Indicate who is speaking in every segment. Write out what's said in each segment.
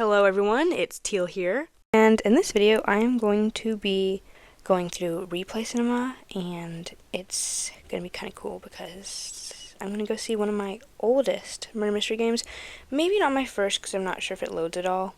Speaker 1: Hello everyone, it's Teal here, and in this video I am going to be going through replay cinema, and it's going to be kind of cool because I'm going to go see one of my oldest murder mystery games. Maybe not my first because I'm not sure if it loads at all,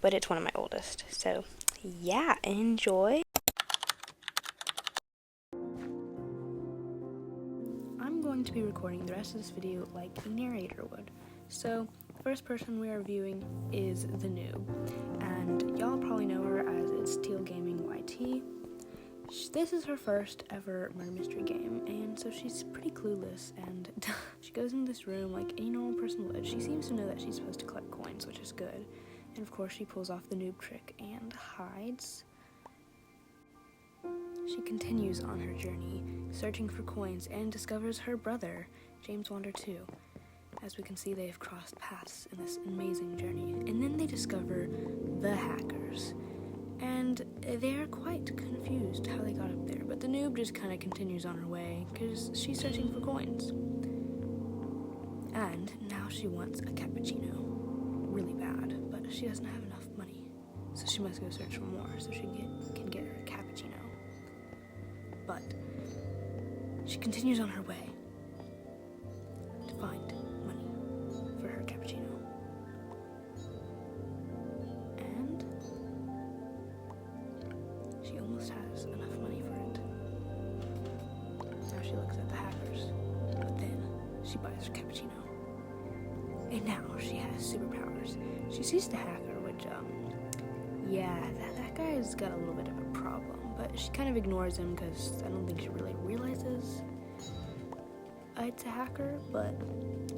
Speaker 1: but it's one of my oldest. So yeah, enjoy. I'm going to be recording the rest of this video like a narrator would. So the first person we are viewing is the noob, and y'all probably know her as It's Teal Gaming YT. This is her first ever murder mystery game, and so she's pretty clueless, and she goes into this room like any normal person would. She seems to know that she's supposed to collect coins, which is good, and of course she pulls off the noob trick and hides. She continues on her journey, searching for coins, and discovers her brother, James Wander 2. As we can see, they have crossed paths in this amazing journey. And then they discover the hackers. And they are quite confused how they got up there. But the noob just kind of continues on her way because she's searching for coins. And now she wants a cappuccino. Really bad, but she doesn't have enough money. So she must go search for more so she can get her a cappuccino. But she continues on her way to find money for her cappuccino. And she almost has enough money for it. Now she looks at the hackers, but then she buys her cappuccino. And now she has superpowers. She sees the hacker, which, yeah, that guy's got a little bit of a problem, but she kind of ignores him because I don't think she really realizes it's a hacker, but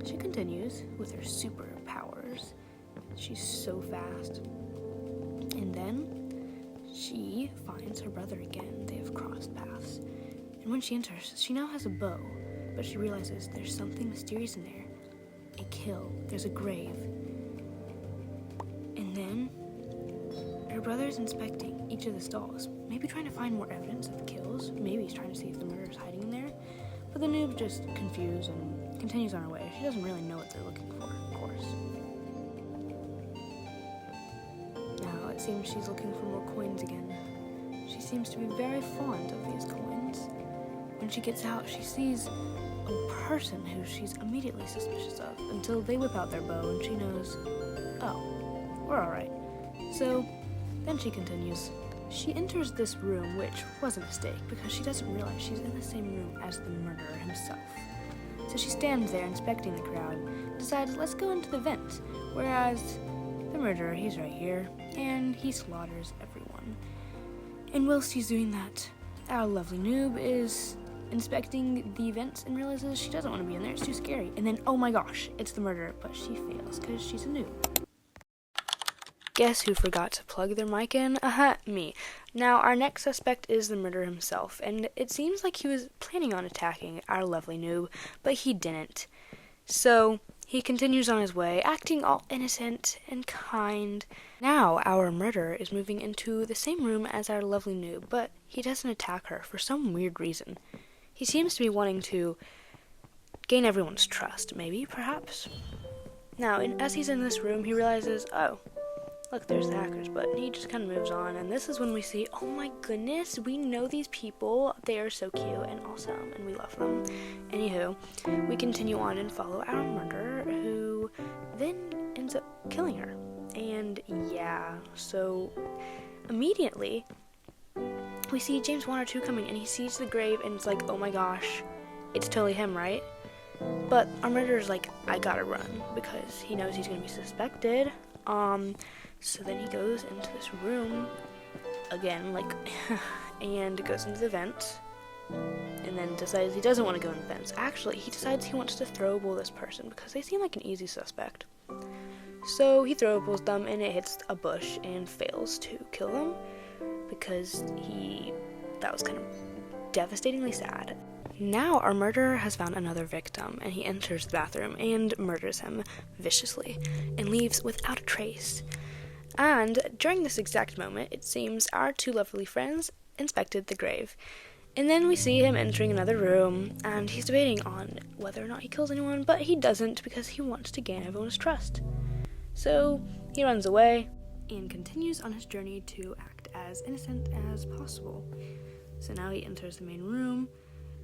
Speaker 1: she continues with her superpowers. She's so fast. And then she finds her brother again. They have crossed paths. And when she enters, she now has a bow, but she realizes there's something mysterious in there. A kill. There's a grave. And then her brother is inspecting each of the stalls, maybe trying to find more evidence of the kills. Maybe he's trying to see if the murderer is hiding in there. But the noob's just confused and continues on her way. She doesn't really know what they're looking for, of course. Now it seems she's looking for more coins again. She seems to be very fond of these coins. When she gets out, she sees a person who she's immediately suspicious of until they whip out their bow and she knows, oh, we're alright. So then she continues. She enters this room, which was a mistake because she doesn't realize she's in the same room as the murderer himself. So she stands there inspecting the crowd, decides let's go into the vent, whereas the murderer, he's right here, and he slaughters everyone. And whilst he's doing that, our lovely noob is inspecting the vents and realizes she doesn't want to be in there, it's too scary. And then, oh my gosh, it's the murderer, but she fails because she's a noob. Guess who forgot to plug their mic in? Me. Now, our next suspect is the murderer himself, and it seems like he was planning on attacking our lovely noob, but he didn't. So, he continues on his way, acting all innocent and kind. Now, our murderer is moving into the same room as our lovely noob, but he doesn't attack her for some weird reason. He seems to be wanting to gain everyone's trust, maybe, perhaps. Now, as he's in this room, he realizes, oh, look, there's the hackers, but he just kind of moves on, and this is when we see, oh my goodness, we know these people. They are so cute and awesome, and we love them. Anywho, we continue on and follow our murderer, who then ends up killing her. And yeah, so immediately, we see James Wander 2 coming, and he sees the grave, and it's like, oh my gosh, it's totally him, right? But our murderer's like, I gotta run, because he knows he's gonna be suspected. So then he goes into this room again, and goes into the vent, and then decides he doesn't want to go in the vents. Actually, he decides he wants to throwable this person because they seem like an easy suspect. So he throwables them, and it hits a bush and fails to kill them because that was kind of devastatingly sad. Now our murderer has found another victim, and he enters the bathroom and murders him viciously and leaves without a trace. And during this exact moment, it seems our two lovely friends inspected the grave. And then we see him entering another room, and he's debating on whether or not he kills anyone, but he doesn't because he wants to gain everyone's trust. So he runs away and continues on his journey to act as innocent as possible. So now he enters the main room,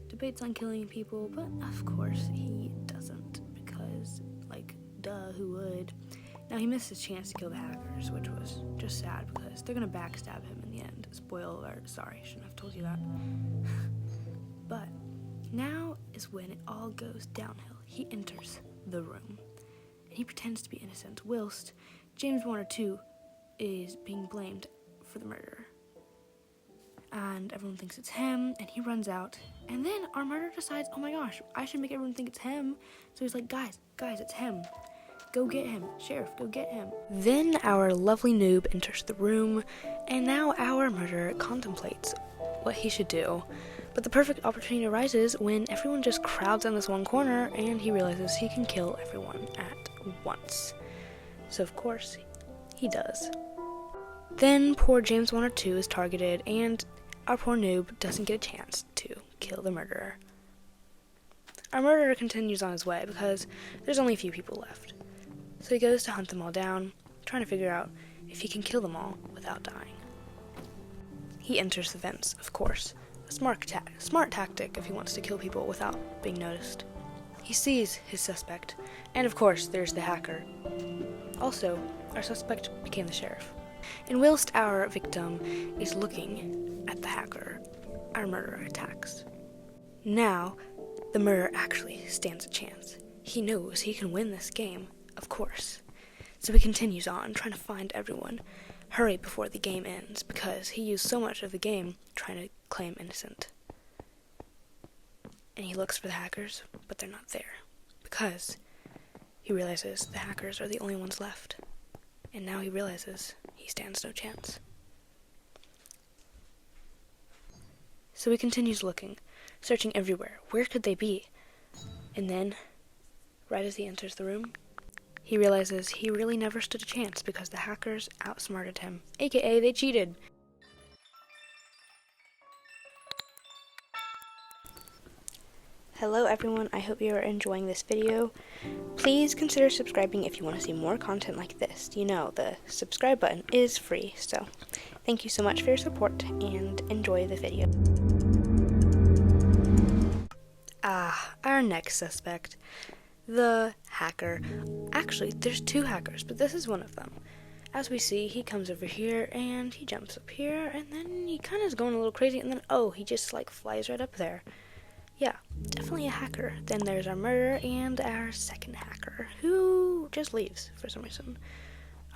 Speaker 1: debates on killing people, but of course he doesn't, because, duh, who would? Now he missed his chance to kill the hackers, which was just sad because they're gonna backstab him in the end. Spoiler alert, sorry, shouldn't have told you that. But now is when it all goes downhill. He enters the room, and he pretends to be innocent, whilst James 1 or 2 is being blamed for the murder. And everyone thinks it's him, and he runs out, and then our murderer decides, oh my gosh, I should make everyone think it's him. So he's like, guys, it's him. Go get him. Sheriff, go get him. Then our lovely noob enters the room, and now our murderer contemplates what he should do. But the perfect opportunity arises when everyone just crowds in this one corner, and he realizes he can kill everyone at once. So of course, he does. Then poor James 1 or 2 is targeted, and our poor noob doesn't get a chance to kill the murderer. Our murderer continues on his way because there's only a few people left. So he goes to hunt them all down, trying to figure out if he can kill them all without dying. He enters the vents, of course. A smart tactic if he wants to kill people without being noticed. He sees his suspect, and of course there's the hacker. Also, our suspect became the sheriff. And whilst our victim is looking at the hacker, our murderer attacks. Now, the murderer actually stands a chance. He knows he can win this game, of course. So he continues on, trying to find everyone. Hurry before the game ends, because he used so much of the game trying to claim innocent. And he looks for the hackers, but they're not there, because he realizes the hackers are the only ones left. And now he realizes he stands no chance. So he continues looking, searching everywhere. Where could they be? And then, right as he enters the room, he realizes he really never stood a chance because the hackers outsmarted him, aka they cheated. Hello everyone, I hope you are enjoying this video. Please consider subscribing if you want to see more content like this. You know, the subscribe button is free, so thank you so much for your support and enjoy the video. Our next suspect, the hacker. Actually, there's two hackers, but this is one of them. As we see, he comes over here and he jumps up here, and then he kind of is going a little crazy, and then he just flies right up there. Yeah, definitely a hacker. Then there's our murderer and our second hacker, who just leaves for some reason.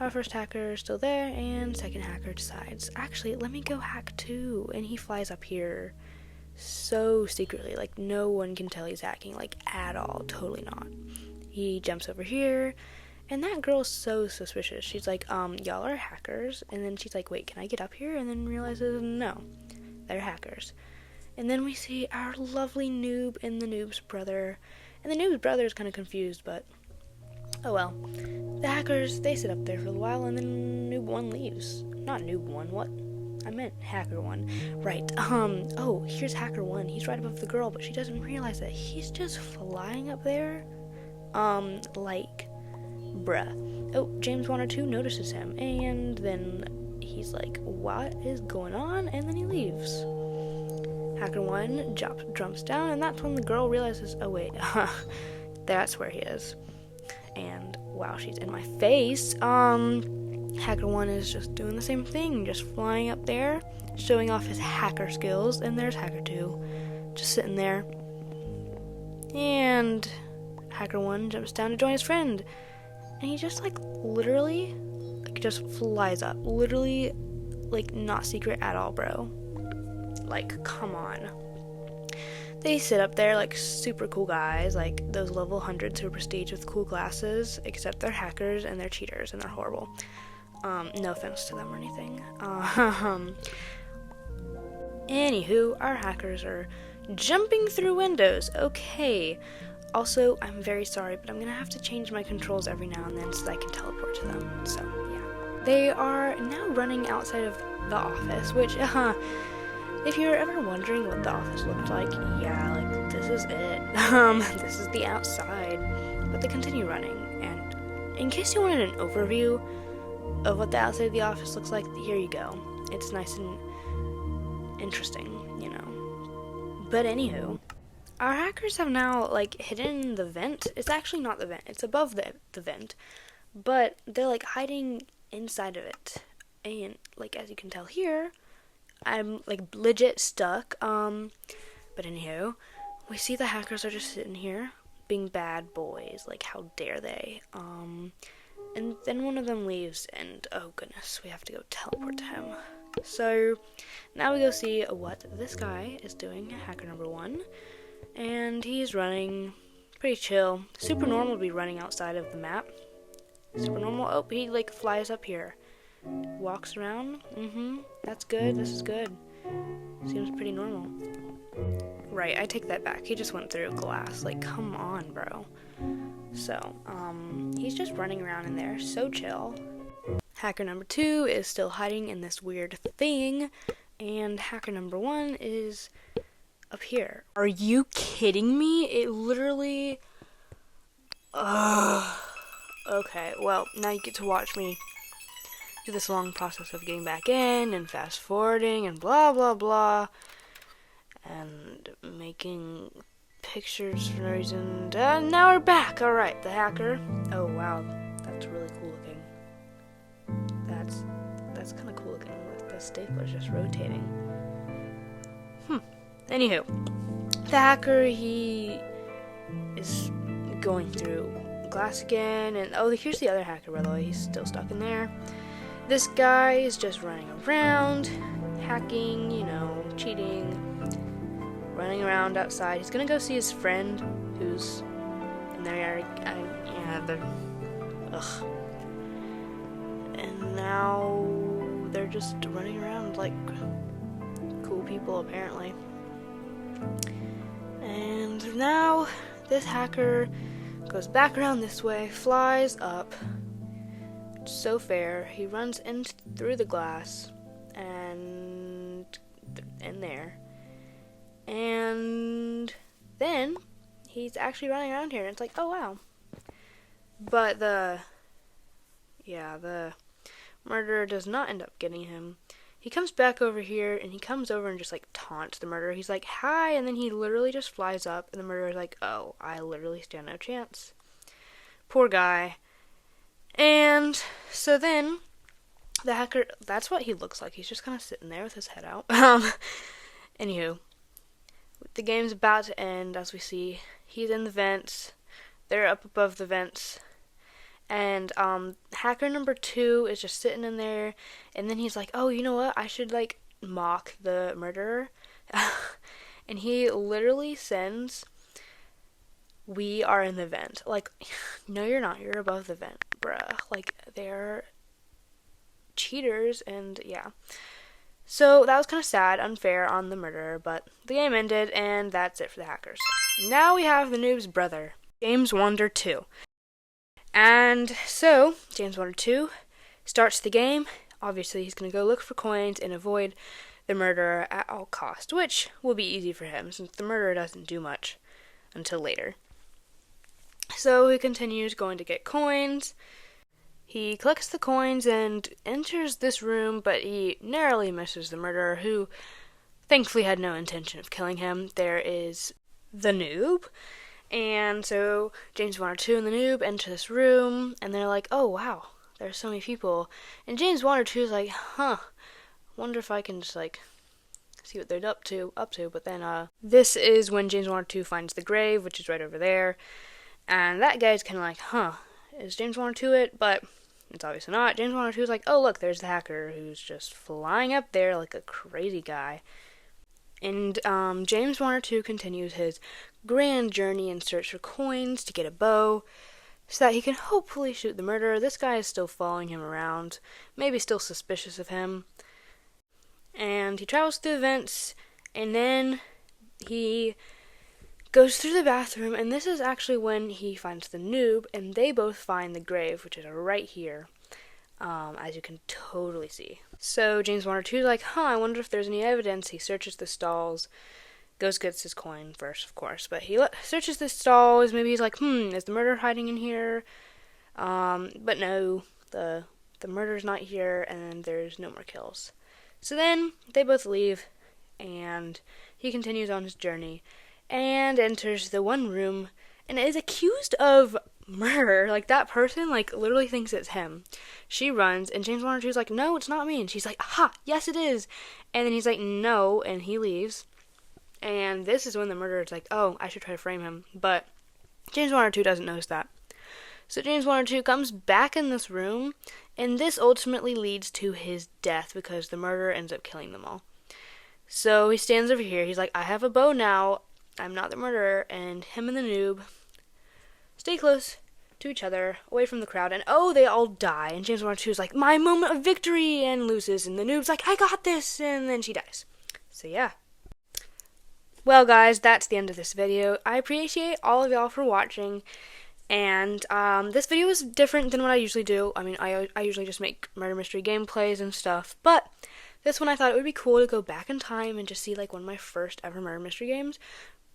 Speaker 1: Our first hacker is still there, and second hacker decides, actually, let me go hack too, and he flies up here so secretly, no one can tell he's hacking, at all, totally not. He jumps over here, and that girl's so suspicious. She's like, y'all are hackers, and then she's like, wait, can I get up here? And then realizes, no, they're hackers. And then we see our lovely noob and the noob's brother, and the noob's brother is kind of confused, but oh well. The hackers, they sit up there for a while, and then noob 1 leaves. Not noob 1, what? I meant hacker 1. Right, here's hacker 1. He's right above the girl, but she doesn't realize that he's just flying up there. Bruh. Oh, James 1 or 2 notices him, and then he's like, what is going on? And then he leaves. Hacker 1 jumps down, and that's when the girl realizes, oh wait, that's where he is. And wow, she's in my face. Hacker 1 is just doing the same thing, just flying up there, showing off his hacker skills, and there's Hacker 2, just sitting there. And Hacker 1 jumps down to join his friend, and he just literally just flies up. Literally, not secret at all, bro. Come on. They sit up there super cool guys, those level 100s who are prestige with cool glasses, except they're hackers and they're cheaters and they're horrible. No offense to them or anything. Anywho, our hackers are jumping through windows. Okay. Also, I'm very sorry, but I'm gonna have to change my controls every now and then so that I can teleport to them. So, yeah. They are now running outside of the office, which, if you're ever wondering what the office looked like, yeah, this is it. This is the outside. But they continue running, and in case you wanted an overview of what the outside of the office looks like, here you go. It's nice and interesting, you know. But anywho, our hackers have now, like, hidden the vent. It's actually not the vent. It's above the vent. But they're, like, hiding inside of it. And, like, as you can tell here, I'm, like, legit stuck. But anywho, we see the hackers are just sitting here being bad boys. Like, how dare they? And then one of them leaves, and oh goodness, we have to go teleport to him. So now we go see what this guy is doing, hacker number 1. And he's running pretty chill. Super normal to be running outside of the map. Super normal. Oh, he like flies up here. Walks around. That's good. This is good. Seems pretty normal. Right, I take that back. He just went through glass. Like, come on, bro. So, he's just running around in there. So chill. Hacker number 2 is still hiding in this weird thing. And hacker number 1 is up here. Are you kidding me? It literally... Okay, well, now you get to watch me do this long process of getting back in and fast forwarding and blah blah blah and making pictures for no reason. Now we're back. Alright, the hacker. Oh wow, that's really cool looking. That's kind of cool looking with the stapler just rotating. Anywho, the hacker, he is going through glass again, and oh, here's the other hacker, by the way. He's still stuck in there. This guy is just running around, hacking, you know, cheating, running around outside. He's gonna go see his friend, who's in there. Ugh. And now they're just running around like cool people, apparently. And now this hacker goes back around this way, flies up. It's so fair. He runs in through the glass and in there. And then he's actually running around here, and it's like, oh wow. But the murderer does not end up getting him. He comes back over here, and he comes over and just, like, taunts the murderer. He's like, hi, and then he literally just flies up, and the murderer's like, oh, I literally stand no chance. Poor guy. And so then the hacker, that's what he looks like. He's just kind of sitting there with his head out. Anywho, the game's about to end, as we see. He's in the vents. They're up above the vents. And hacker number 2 is just sitting in there, and then he's like, oh, you know what, I should like mock the murderer. And he literally sends, we are in the vent. Like, no you're not, you're above the vent, bruh. Like, they're cheaters. And yeah, so that was kind of sad, unfair on the murderer, but the game ended, and that's it for the hackers. Now we have the noob's brother, James Wonder 2. And so, James Wonder 2 starts the game. Obviously, he's going to go look for coins and avoid the murderer at all costs, which will be easy for him, since the murderer doesn't do much until later. So, he continues going to get coins. He collects the coins and enters this room, but he narrowly misses the murderer, who thankfully had no intention of killing him. There is the noob. And so James Wonder 2 and the noob enter this room, and they're like, oh wow, there's so many people. And James Wonder 2 is like, wonder if I can just like see what they're up to. But then this is when James Wonder 2 finds the grave, which is right over there. And that guy's kind of like, is James Wonder 2 it? But it's obviously not. James Wonder 2 is like, oh look, there's the hacker who's just flying up there like a crazy guy. And James Wonder 2 continues his grand journey in search for coins to get a bow so that he can hopefully shoot the murderer. This guy is still following him around, maybe still suspicious of him. And he travels through the vents, and then he goes through the bathroom, and this is actually when he finds the noob, and they both find the grave, which is right here. As you can totally see. So James Wonder 2 is like, I wonder if there's any evidence. He searches the stalls, gets his coin first, of course, but he searches the stalls. Maybe he's like, is the murderer hiding in here? But no, the murder's not here, and there's no more kills. So then they both leave, and he continues on his journey, and enters the one room, and is accused of murder. Like, that person, like, literally thinks it's him. She runs, and James 1 or 2 is like, no, it's not me. And she's like, aha, yes, it is. And then he's like, no, and he leaves. And this is when the murderer is like, oh, I should try to frame him. But James 1 or 2 doesn't notice that. So James 1 or 2 comes back in this room, and this ultimately leads to his death because the murderer ends up killing them all. So he stands over here. He's like, I have a bow now. I'm not the murderer. And him and the noob stay close to each other, away from the crowd. And oh, they all die. And James 1 or 2 is like, my moment of victory, and loses. And the noob's like, I got this. And then she dies. So yeah. Well, guys, that's the end of this video. I appreciate all of y'all for watching. And this video is different than what I usually do. I mean, I usually just make murder mystery gameplays and stuff. But this one I thought it would be cool to go back in time and just see like one of my first ever murder mystery games.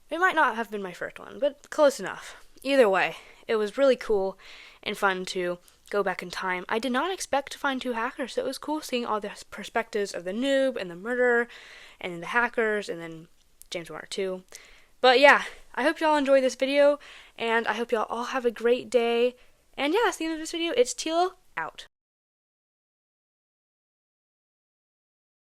Speaker 1: It might not have been my first one, but close enough. Either way, it was really cool and fun to go back in time. I did not expect to find two hackers, so it was cool seeing all the perspectives of the noob and the murderer and then the hackers and then James 1 or 2. But yeah, I hope y'all enjoyed this video, and I hope y'all all have a great day. And yeah, that's the end of this video. It's Tilo, out.